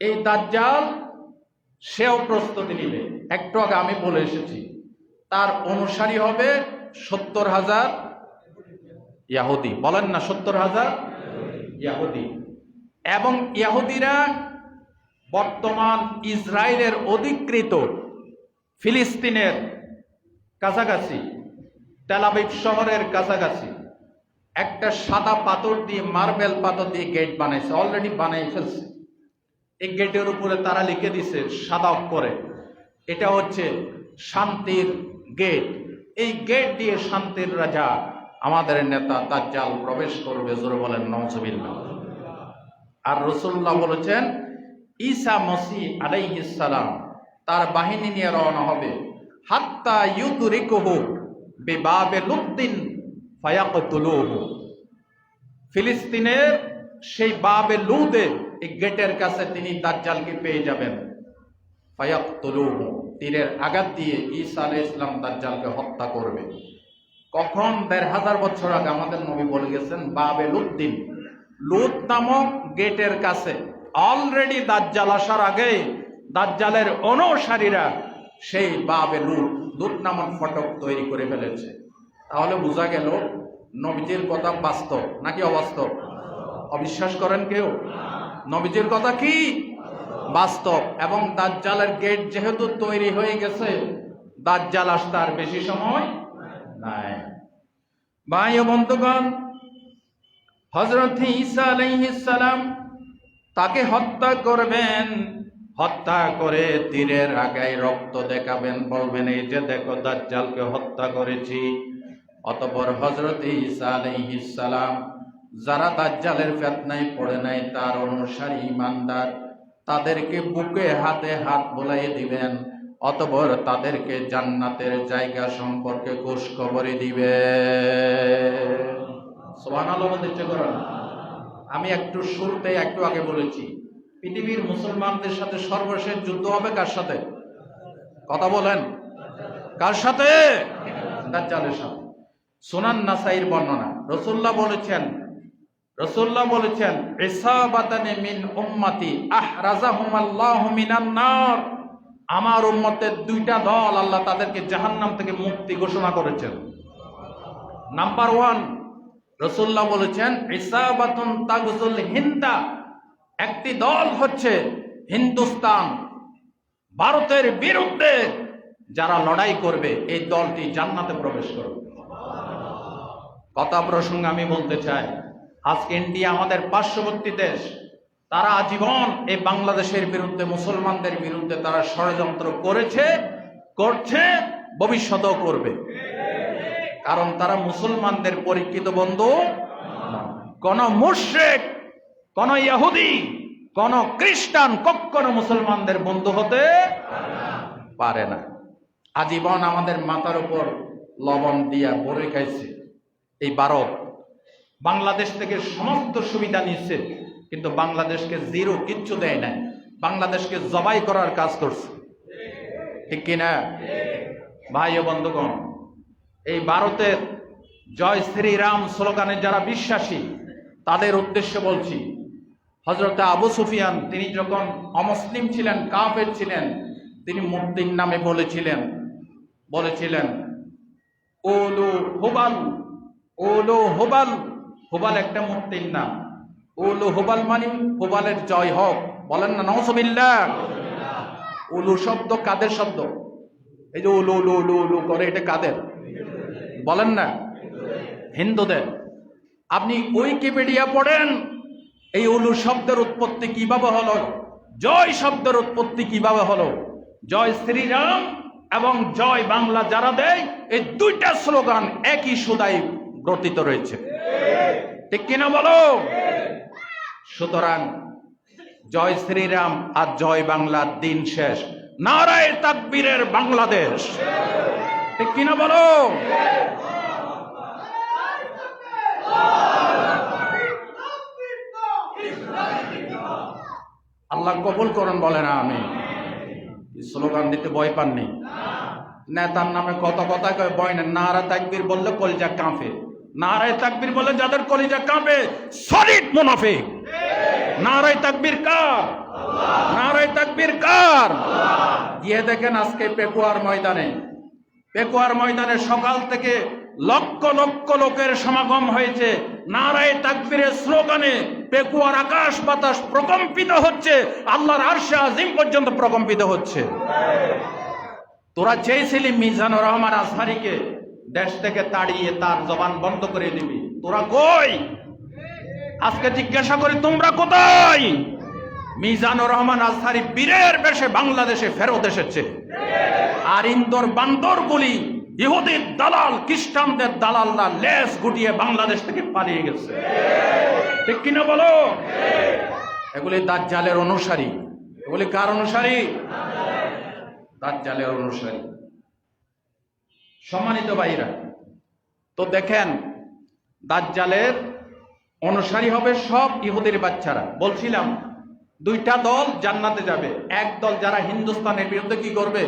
S1: এই দাজ্জাল সেও প্রস্তুতি নিবে। একটু আগে আমি বলে এসেছি, তার অনুসারী হবে 70,000 ইহুদি। বলেন না 70,000 ইহুদি। এবং ইহুদিরা বর্তমান ইসরায়েলের অধিকৃত ফিলিস্তিনের কাছাকাছি, তেল আবিব শহরের কাছাকাছি একটা সাদা পাথর দিয়ে, মার্বেল পাথর দিয়ে গেট বানাইছে, অলরেডি বানাই ফেলছে। এই গেটের উপরে তারা লিখে দিছে সাদা অক্ষরে, এটা হচ্ছে শান্তির গেট। এই গেট দিয়ে শান্তির রাজা আমাদের নেতা দাজ্জাল প্রবেশ করবে। জোরে বলেন নাউজুবিল্লাহ। আর রাসূলুল্লাহ বলেছেন, ঈসা মসিহ আলাইহিস সালাম তার বাহিনী নিয়ে রওনা হবে, হাত্তা ইউদরিকুহু বিবাবে লুদ্দিন ফায়াকতুলুহু। ফিলিস্তিনের সেই বাবে লুদে এই গেটের কাছে তিনি দাজ্জালকে পেয়ে যাবেন। ফায়াকতুলুহু, তীরের আঘাত দিয়ে ঈসা আলাইহিস সালাম দাজ্জালকে হত্যা করবে। কখন? ১৫০০ বছর আগে আমাদের নবী বলে গেছেন বাবে লুদ্দিন, লুদ নামক গেটের কাছে। অলরেডি দাজ্জাল আসার আগে দাজ্জালের অনুসারীরা সেই বাবে লুদ নামক ফটক তৈরি করে ফেলেছে। তাহলে বোঝা গেল নবীজির কথা বাস্তব নাকি অবাস্তব? অবিশ্বাস করেন কেউ? নবীজির কথা কি বাস্তব। এবং দাজ্জালের গেট যেহেতু তৈরি হয়ে গেছে, দাজ্জাল আসতে আর বেশি সময় নাই। ভাই ও বন্ধুগণ, হযরত ঈসা আলাইহিস সালাম তাকে হত্যা করবেন। হত্যা করে তীরের আগায় রক্ত দেখাবেন, বলবেন এই যে দেখো দাজ্জালকে হত্যা করেছি। অতঃপর হযরত ঈসা আলাইহিস সালাম যারা দাজ্জালের ফিতনায় পড়ে নাই, তার অনুসারী ঈমানদার, তাদেরকে বুকে হাতে হাত বুলাইয়ে দিবেন। অতঃপর তাদেরকে জান্নাতের জায়গা সম্পর্কে খোঁজখবরই দিবে। সুবহানাল্লাহ বলতে ইচ্ছে করেন? আমি একটু শুরুতে একটু আগে বলেছি, পৃথিবীর মুসলমানদের সাথে সর্বশেষ যুদ্ধ হবে কার সাথে? কথা বলেন, কার সাথে? দাজ্জালের সাথে। সুনান নাসাইর বর্ণনা, রাসূলুল্লাহ বলেছেন ইসাবাতানি মিন উম্মতি আহরাজাহুমাল্লাহু মিনান নার, আমার উম্মতের দুইটা দল আল্লাহ তাদেরকে জাহান্নাম থেকে মুক্তি ঘোষণা করেছেন। নাম্বার 1, রাসূলুল্লাহ বলেছেন ইসাবাতুন তাগজুল হিন্দা, একটি দল হচ্ছে হিন্দুস্তান, ভারতের বিরুদ্ধে যারা লড়াই করবে, এই দলটি জান্নাতে প্রবেশ করবে। কথা প্রসঙ্গে আমি বলতে চাই, আজকে ইন্ডিয়া আমাদের পার্শ্ববর্তী দেশ, তারা আজীবন এই বাংলাদেশের বিরুদ্ধে, মুসলমানদের বিরুদ্ধে তারা ষড়যন্ত্র করেছে, করছে, ভবিষ্যতেও করবে। কারণ তারা মুসলমানদের পরীক্ষিত বন্ধু। কোন মুশরিক, কোন ইহুদি, কোন খ্রিস্টান কখনো মুসলমানদের বন্ধু হতে পারে না। আজীবন আমাদের মাথার উপর লবণ দিয়া ভরে খাইছে এই ভারত, বাংলাদেশ থেকে সমস্ত সুবিধা নিচ্ছে, কিন্তু বাংলাদেশকে জিরো, কিচ্ছু দেয় নাই। বাংলাদেশকে জবাই করার কাজ করছে, ঠিক কিনা ভাই ও বন্ধুগণ? এই ভারতের জয় শ্রীরাম স্লোগানে যারা বিশ্বাসী, তাদের উদ্দেশ্যে বলছি, হযরত আবু সুফিয়ান তিনি যখন অমুসলিম ছিলেন, কাফের ছিলেন, তিনি মূর্তির নামে বলেছিলেন ওলু হুবাল, ওলু হুবাল। হুবাল একটা মূর্তির নাম। ওলু হুবাল মানে হুবালের জয় হোক, বলেন না নাউজুবিল্লাহ। উলু শব্দ কাদের শব্দ? এই যে উলু উলু উলু উলু করে, এটা কাদের? বলেন না, হিন্দুদের। আপনি উইকিপিডিয়া পড়েন, এই উলু শব্দের উৎপত্তি কিভাবে হলো, জয় শব্দের উৎপত্তি কিভাবে হলো। জয় শ্রীরাম এবং জয় বাংলা যারা দেয়, এই দুইটা স্লোগান একই সুদায় গ্রথিত রয়েছে, ঠিক কিনা বলো? সুতরাং জয় শ্রীরাম আর জয় বাংলার দিন শেষ, নারায়ে তাকবীরের বাংলাদেশ, ঠিক কিনা বলো? আল্লাহ কবুল করেন, বলে না আমি স্লোগান দিতে ভয় পাননি। নেতার নামে কত কথা কয়, ভয় না। নারা তাকবীর বললে কলিজা কাঁপে, নারায়ে তাকবীর বলে যাদের কলিজা কাঁপে, সলিড মুনাফিক। নারায়ে তাকবীর কার? নারায়ে তাকবীর কার? গিয়ে দেখেন আজকে পেকুয়ার ময়দানে সকাল থেকে লক্ষ লক্ষ লোকের সমাগম হয়েছে। নারায়ে তাকবীরের স্লোগানে পেকুয়ার আকাশ বাতাস প্রকম্পিত হচ্ছে, আল্লাহর আরশে আজিম পর্যন্ত প্রকম্পিত হচ্ছে। তোরা চেয়েছিলি মিজানুর রহমান আজহারীকে দেশ থেকে তাড়িয়ে তার জবান বন্ধ করে দিবি, তোরা কই? আজকে জিজ্ঞাসা করি, তোমরা কোথায়? মিজানুর রহমান আজহারী বীরের বেশে বাংলাদেশে ফেরত এসেছে, আর ইন্দোর বান্দরগুলি ইহুদির দালাল, খ্রিস্টানদের দালালরা লেজ গুটিয়ে বাংলাদেশ থেকে পালিয়ে গেছে, ঠিক কিনা বলো? এগুলি দাজ্জালের অনুসারী। এগুলি কার অনুসারী? দাজ্জালের অনুসারী। সম্মানিত ভাইরা, তো দেখেন দাজ্জালের অনুসারী হবে সব ইহুদির বাচ্চারা। বলছিলাম দুইটা দল জান্নাতে যাবে, এক দল যারা হিন্দুস্তানের বিরুদ্ধে কি করবে,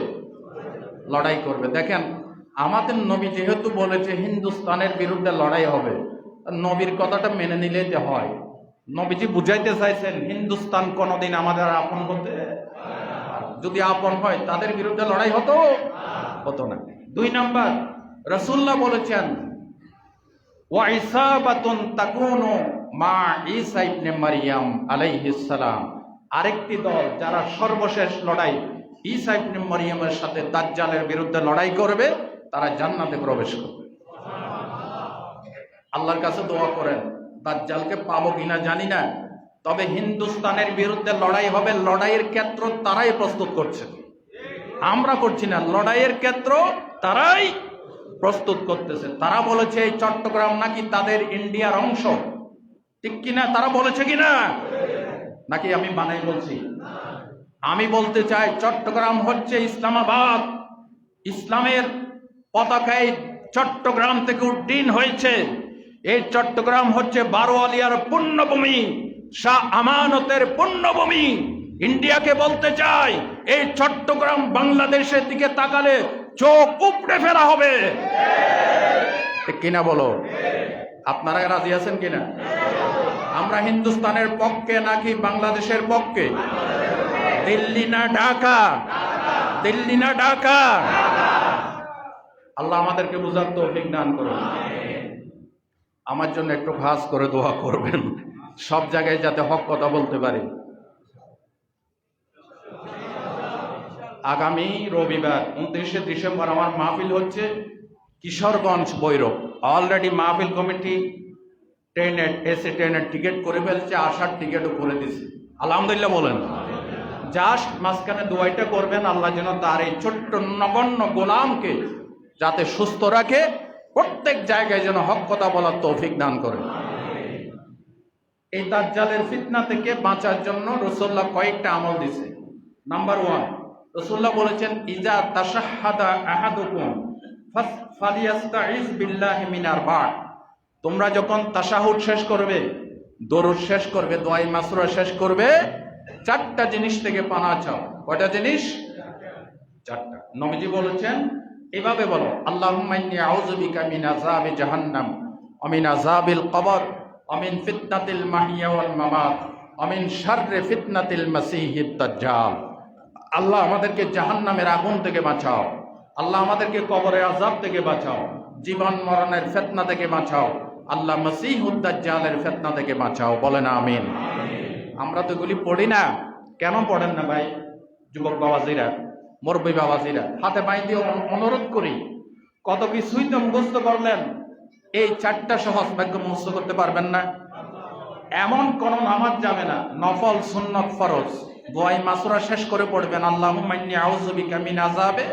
S1: লড়াই করবে। দেখেন আমাদের নবী যেহেতু বলেছে হিন্দুস্তানের বিরুদ্ধে লড়াই হবে, নবীর কথাটা মেনে নিলে যে হয়। নবীজি বুঝাইতে চাইছেন হিন্দুস্তান কোনোদিন আমাদের আপন হতে, যদি আপন হয় তাদের বিরুদ্ধে লড়াই হতো না। 2 নাম্বার, রাসূলুল্লাহ বলেছেন ওয়া ইসাবাতুন তাকুনু মা ঈসা ইবনে মারইয়াম আলাইহিস সালাম, আরেকটি দল যারা সর্বশেষ লড়াই ঈসা ইবনে মারইয়ামের সাথে দাজ্জালের বিরুদ্ধে লড়াই করবে, তারা জান্নাতে প্রবেশ করবে। আল্লাহর কাছে দোয়া করেন, দাজ্জালকে পাবো কিনা জানি না, তবে হিন্দুস্তানের বিরুদ্ধে লড়াই হবে, লড়াইয়ের ক্ষেত্র তারাই প্রস্তুত করছে, আমরা করছি না। লড়াইয়ের ক্ষেত্র তারাই প্রস্তুত করতেছে। তারা বলেছে এই চট্টগ্রাম নাকি তাদের ইন্ডিয়ার অংশ, ঠিক কিনা? তারা বলেছে কিনা, নাকি আমি বানাই বলছি? আমি বলতে চাই চট্টগ্রাম হচ্ছে ইসলামাবাদ, ইসলামের পতাকায় চট্টগ্রাম থেকে উড্ডীন হয়েছে। এই চট্টগ্রাম হচ্ছে বারোয়ালিয়ার পুণ্যভূমি, শাহ আমানতের পুণ্যভূমি। ইন্ডিয়াকে বলতে চাই এই চট্টগ্রাম বাংলাদেশের দিকে তাকালে চোখ উপড়ে ফেলা হবে, ঠিক কিনা বলো? আপনারা রাজি আছেন কিনা? আমরা হিন্দুস্তানের পক্ষে নাকি বাংলাদেশের পক্ষে? দিল্লি না ঢাকা? দিল্লি না ঢাকা? আল্লাহ আমাদেরকে বুঝার তৌফিক দান করুন। আমার জন্য একটু খাস করে দোয়া করবেন, সব জায়গায় যাতে হক কথা বলতে পারি। আগামী রবিবার 29শে ডিসেম্বর আমার মাহফিল হচ্ছে কিশোরগঞ্জ ভৈরব। অলরেডি মাহফিল কমিটি ট্রেনের এসি ট্রেনের টিকিট করে ফেলছে, আসার টিকিটও করে দিছে, আলহামদুলিল্লাহ বলেন। জাস্ট মাঝখানে দোয়াইটা করবেন, আল্লাহ যেন তার এই ছোট্ট নগণ্য গোলামকে যাতে সুস্থ রাখে, প্রত্যেক জায়গায় যেন হক কথা বলার তৌফিক দান করে। এই দাজ্জালের ফিতনা থেকে বাঁচার জন্য রাসূলুল্লাহ কয়েকটা আমল দিছে। নাম্বার 1, রাসূলুল্লাহ বলেছেন ইজা তাশাহাদা আহাদুকুম ফালিয়াস্তাইজ বিল্লাহি মিন আরবা'। তোমরা যখন তাশাহুদ শেষ করবে, দরুদ শেষ করবে, দোয়াই মাসরুরা শেষ করবে, 4টা জিনিস থেকে পানা চাও। কয়টা জিনিস? 4টা। নবীজি বলেছেন এভাবে বলো, আল্লাহুম্মা ইন্নী আউযু বিকা মিন আযাবি জাহান্নাম ওয়া মিন আযাবিল কবর ওয়া মিন ফিতনাতিল মাহইয়া ওয়াল মামাত ওয়া মিন শাররি ফিতনাতিল মাসীহিদ দাজ্জাল। আল্লাহ আমাদেরকে জাহান্নামের আগুন থেকে বাঁচাও, আল্লাহ আমাদেরকে কবরের আযাব থেকে বাঁচাও, জীবন মরণের ফিতনা থেকে বাঁচাও, আল্লাহ মাসীহুদ দাজ্জালের ফিতনা থেকে বাঁচাও। বলেন আমিন। আমরা তো এগুলি পড়ি না, কেন পড়েন না ভাই? যুবক বাবাজিরা, মুরব্বী বাবাজিরা, হাতে পাই দিয়ে অনুরোধ করি, কত কিছুই তো মুখস্থ করলেন, এই 4টা সহজ বাক্য মুখস্থ করতে পারবেন না? এমন কোন নামাজ যাবে না, নফল সুন্নত ফরজ দোয়াই মাসুরা শেষ করে পড়বেন আল্লাহুম্মা ইন্নী আউযু বিকা মিন আযাবি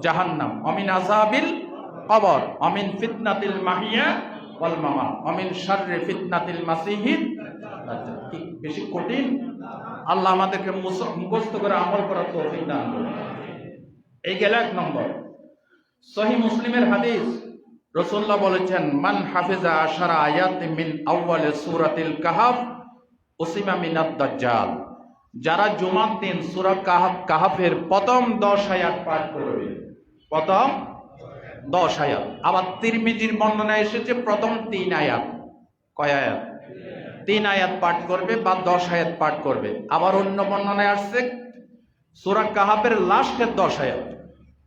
S1: জাহান্নাম ওয়া মিন আযাবিল কবর ওয়া মিন ফিতনাতিল মাহইয়া ওয়াল মামাত ওয়া মিন শাররি ফিতনাতিল মাসীহিদ দাজ্জাল। কি বেশি কঠিন? আল্লাহ আমাদেরকে মুখস্থ করে আমল করার তৌফিক দান করুন। এই গেল 1 নম্বর। সহিহ মুসলিমের হাদিস, রাসূলুল্লাহ বলেছেন মান হাফিজা আশারা আয়াতিন মিন আউয়ালি সূরাতিল কাহফ উসিমা মিনাদ দাজ্জাল। যারা জুমার দিন সূরা কাহফের প্রথম 10 আয়াত পাঠ করবে, প্রথম 10 আয়াত। আবার তিরমিজির বর্ণনায় এসেছে প্রথম 3 আয়াত। কয় আয়াত? 3 আয়াত পাঠ করবে বা 10 আয়াত পাঠ করবে। আবার অন্য বর্ণনায় আসছে সূরা কাহফের লাস্টের 10 আয়াত।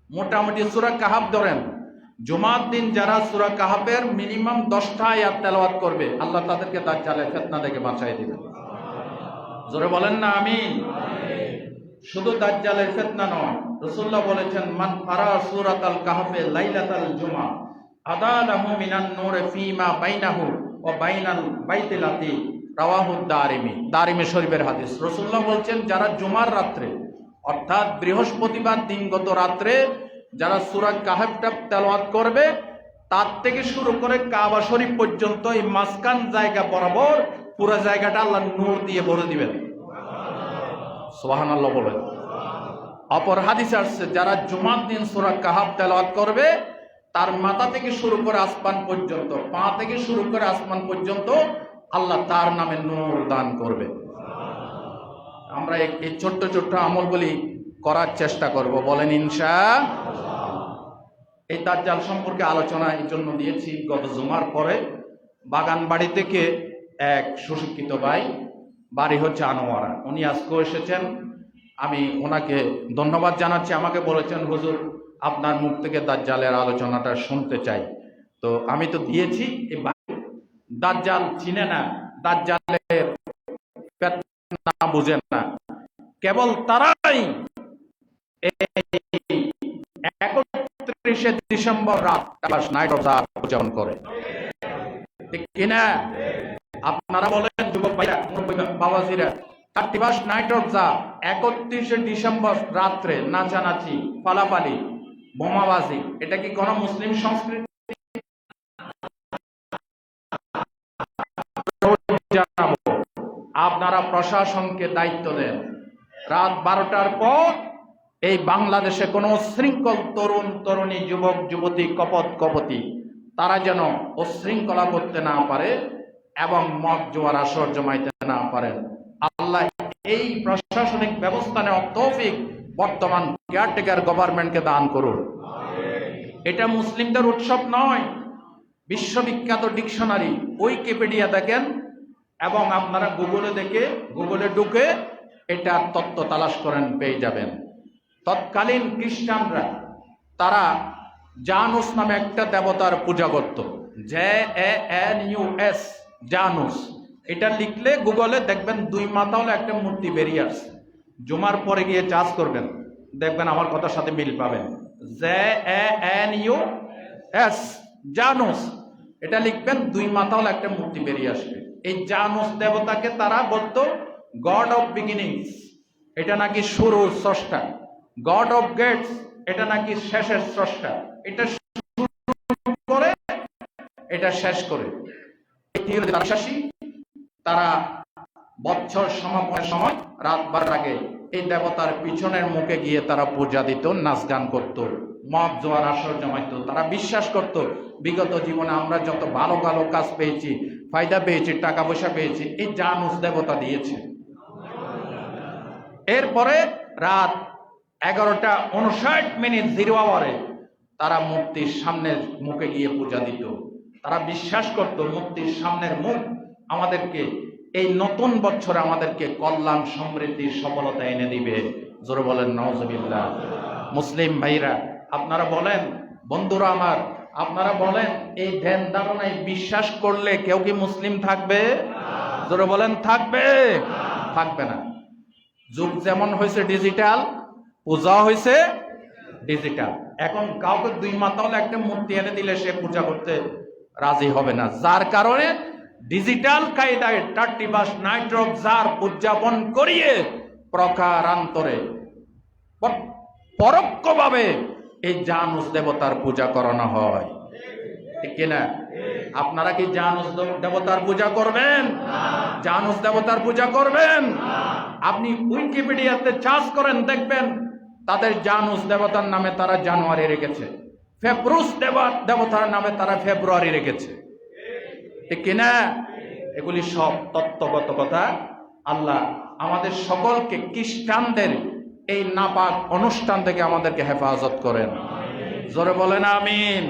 S1: মোটামুটি সূরা কাহফ ধরেন, জুমার দিন যারা সূরা কাহফের মিনিমাম 10টা আয়াত তেলাওয়াত করবে, আল্লাহ তাদেরকে দাজ্জালের ফিতনা থেকে বাঁচাই দিবেন। জোরে বলেন না আমিন। শুধু দাজ্জালের ফিতনা নয়, রাসূলুল্লাহ বলেছেন মান কারা সূরাতাল কাহফে লাইলাতাল জুমআ আদালাহু মিনান নূরি ফীমা বাইনাহু ওয়া বাইনাল বাইতিল আতীক। রাওয়াহু দারিমি, দারিমি শরীফের হাদিস। রাসূলুল্লাহ বলছেন যারা জুমার রাত্রে অর্থাৎ বৃহস্পতিবার দিনগত রাত্রে যারা সূরা কাহফটা তেলাওয়াত করবে, তার থেকে শুরু করে কাবা শরীফ পর্যন্ত এই মাঝখান জায়গা বরাবর পুরো জায়গাটা আল্লাহ নূর দিয়ে ভরে দিবেন। সুবহানাল্লাহ বলেন। অপর হাদিসে আসছে যারা জুমার দিন সূরা কাহফ তেলাওয়াত করবে, তার মাথা থেকে শুরু করে আসমান পর্যন্ত, পা থেকে শুরু করে আসমান পর্যন্ত আল্লাহ তার নামে নূর দান করবে। আমরা এই ছোট্ট ছোট্ট আমলগুলি করার চেষ্টা করব, বলেন ইনশাআল্লাহ। এই দাজ্জাল সম্পর্কে আলোচনা এই জন্য দিয়েছি, গত জুমার পরে বাগানবাড়ি থেকে এক সুশিক্ষিত ভাই, বাড়ি হচ্ছে আনোয়ারা, উনি আজকেও এসেছেন। আমি ওনাকে ধন্যবাদ জানাচ্ছি। আমাকে বলেছেন, হুজুর আপনার মুখ থেকে দাজ্জালের আলোচনাটা শুনতে চাই। তো আমি তো দিয়েছি। দাজ্জাল চিনে না, দাজ্জালের না বুঝেন না, কেবল তারাই 31শে ডিসেম্বর রাত নাইট অফ দ্য উদযাপন করে, ঠিক কিনা? আপনারা বলেন যুবক ভাইরা, বাবাজিরা, 31 নাইট অফ দ্য 31শে ডিসেম্বর রাত্রে নাচানাচি, পালাপালি, বোমাবাজি, এটা কি কোন মুসলিম সংস্কৃতি? আপনারা প্রশাসনকে দায়িত্ব দেন, রাত 12টার পর এই বাংলাদেশে কোন শৃঙ্খল তরুণ তরুণী, যুবক যুবতী, কপট কপতি, তারা যেন উশৃঙ্খলা করতে না পারে এবং মদ জোয়ার আসর জমাইতে না পারেন। আল্লাহ এই প্রশাসনিক ব্যবস্থা নেওয়ার তৌফিক বর্তমান কেয়ারটেকার গভর্নমেন্টকে দান করুন। এটা মুসলিমদের উৎসব নয়। বিশ্ববিখ্যাত ডিকশনারি উইকিপিডিয়া দেখেন এবং আপনারা গুগলে ঢুকে এটা তত্ত্ব তালাশ করেন, পেয়ে যাবেন। তৎকালীন খ্রিস্টানরা তারা জানুস নামে একটা দেবতার পূজা করত, JANUS, জানুস। এটা লিখলে গুগলে দেখবেন 2 মাথা হলে একটা মূর্তি বেরিয়ে আসছে। জুমার পরে গিয়ে চার্জ করবেন, দেখবেন আমার কথার সাথে মিল পাবেন। JANUS, জানুস, এটা লিখবেন 2 মাথা হলে একটা মূর্তি বেরিয়ে আসবে। এই জানুস দেবতাকে তারা বলতো গড অফ বিগিনিংস, এটা নাকি শুরুর স্রষ্টা। গড অফ গেটস, এটা নাকি শেষের স্রষ্টা। এটা শুরু করে, এটা শেষ করে। তারা বছর সমাপনের সময় রাত 12টার আগে এই দেবতার পিছনের মুখে গিয়ে তারা পূজা দিত, নাচ গান করত, মদ জোয়ার আসর জমাইত। তারা বিশ্বাস করত বিগত জীবনে আমরা যত ভালো ভালো কাজ পেয়েছি, ফায়দা পেয়েছি, টাকা পয়সা পেয়েছি, এই জানুস দেবতা দিয়েছে। এরপরে রাত 11:59 0 আওয়ারে তারা মূর্তির সামনের মুখে গিয়ে পূজা দিত। তারা বিশ্বাস করত মূর্তির সামনের মুখ আমাদেরকে এই নতুন বছরে আমাদেরকে কল্যাণ, সমৃদ্ধি, সফলতা এনে দিবে। জোরে বলেন নাউজুবিল্লাহ। মুসলিম ভাইরা আপনারা বলেন, বন্ধুরা আমার আপনারা বলেন, এই ধ্যান ধারণায় বিশ্বাস করলে কেউ কি মুসলিম থাকবে? জোরে বলেন, থাকবে? থাকবে না। যুগ যেমন হয়েছে ডিজিটাল, পূজা হয়েছে ডিজিটাল। এখন কাউকে 2 মাথা হলে একটা মূর্তি এনে দিলে সে পূজা করতে রাজি হবে না। যার কারণে ডিজিটাল কায়দায় 31 নাইট অফ জার উদযাপন করিয়ে প্রকারান্তরে পরোক্ষভাবে এই জানুস দেবতার পূজা করানো হয়, ঠিক কিনা? আপনারা কি জানুস দেবতার পূজা করবেন? জানুস দেবতার পূজা করবেন? আপনি উইকিপিডিয়াতে চার্জ করেন, দেখবেন তাদের জানুস দেবতার নামে তারা জানুয়ারি রেখেছে, ফেব্রুস দেবতার নামে তারা ফেব্রুয়ারি রেখেছে, ঠিক কিনা? এগুলি সব তত্ত্বগত কথা। আল্লাহ আমাদের সকলকে খ্রিস্টানদের এই নাপাক অনুষ্ঠান থেকে আমাদেরকে হেফাজত করেন। জোরে বলেন আমিন।